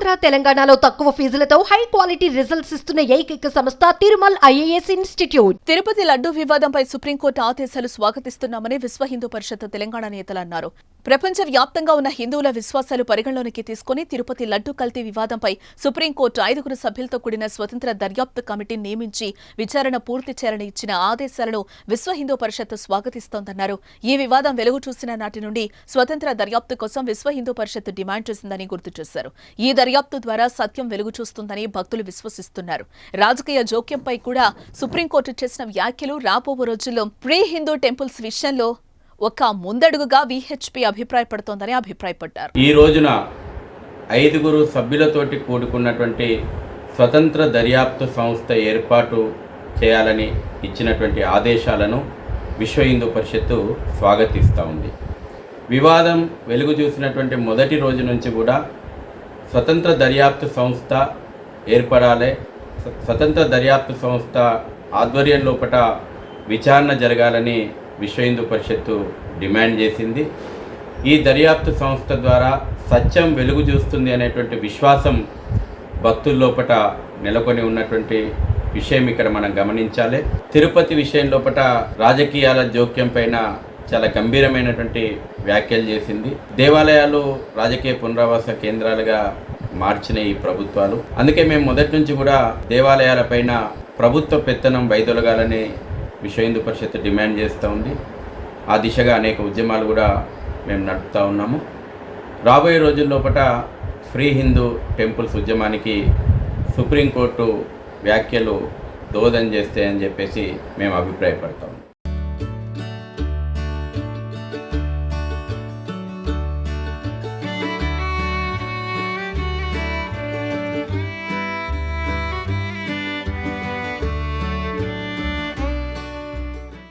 ఆంధ్ర తెలంగాణలో తక్కువ ఫీజులతో high quality results ఇస్తున్న ఏకైక సంస్థ తిరుమల్ ఐఏఎస్ ఇన్స్టిట్యూట్. తిరుపతి లడ్డూ వివాదంపై సుప్రీంకోర్టు ఆదేశాలు స్వాగతిస్తున్నామని విశ్వ హిందూ పరిషత్ తెలంగాణ నేతలు అన్నారు. ప్రపంచ వ్యాప్తంగా ఉన్న హిందువుల విశ్వాసాలు పరిగణలోనికి తీసుకుని తిరుపతి లడ్డూ కల్తీ వివాదంపై సుప్రీంకోర్టు 5 సభ్యులతో కూడిన స్వతంత్ర దర్యాప్తు కమిటీని నియమించి విచారణ పూర్తి చేయాలని ఇచ్చిన ఆదేశాలను విశ్వ హిందూ పరిషత్ స్వాగతిస్తోందన్నారు. ఈ వివాదం వెలుగు చూసిన నాటి నుండి స్వతంత్ర దర్యాప్తు కోసం విశ్వ హిందూ పరిషత్ డిమాండ్ చేసిందని గుర్తు చేశారు. ఈ దర్యాప్తు ద్వారా సత్యం వెలుగు చూస్తుందని భక్తులు విశ్వసిస్తున్నారు. రాజకీయ జోక్యంపై కూడా సుప్రీంకోర్టు చేసిన వ్యాఖ్యలు రాబో రోజుల్లో ప్రీ హిందూ టెంపుల్స్ విషయంలో ఒక ముందడుగుగా విహెచ్పి అభిప్రాయపడుతోందని అభిప్రాయపడ్డారు. ఈ రోజున 5 సభ్యులతోటి కూడుకున్నటువంటి స్వతంత్ర దర్యాప్తు సంస్థ ఏర్పాటు చేయాలని ఇచ్చినటువంటి ఆదేశాలను విశ్వ హిందూ పరిషత్తు స్వాగతిస్తూ ఉంది. వివాదం వెలుగు చూసినటువంటి మొదటి రోజు నుంచి కూడా స్వతంత్ర దర్యాప్తు సంస్థ ఏర్పడాలి, స్వతంత్ర దర్యాప్తు సంస్థ ఆధ్వర్యం లోపట విచారణ జరగాలని విశ్వ హిందూ పరిషత్తు డిమాండ్ చేసింది. ఈ దర్యాప్తు సంస్థ ద్వారా సత్యం వెలుగు చూస్తుంది అనేటువంటి విశ్వాసం భక్తుల లోపట నెలకొని ఉన్నటువంటి విషయం ఇక్కడ మనం గమనించాలి. తిరుపతి విషయం లోపట రాజకీయాల జోక్యం పైన చాలా గంభీరమైనటువంటి వ్యాఖ్యలు చేసింది. దేవాలయాలు రాజకీయ పునరావాస కేంద్రాలుగా మార్చిన ఈ ప్రభుత్వాలు, అందుకే మేము మొదటి నుంచి కూడా దేవాలయాలపైన ప్రభుత్వ పెత్తనం వైదొలగాలని విశ్వ హిందూ పరిషత్ డిమాండ్ చేస్తూ ఉంది. ఆ దిశగా అనేక ఉద్యమాలు కూడా మేము నడుపుతూ ఉన్నాము. రాబోయే రోజుల్లోపట ఫ్రీ హిందూ టెంపుల్స్ ఉద్యమానికి సుప్రీంకోర్టు వ్యాఖ్యలు దోహదం చేస్తాయని చెప్పేసి మేము అభిప్రాయపడతాము.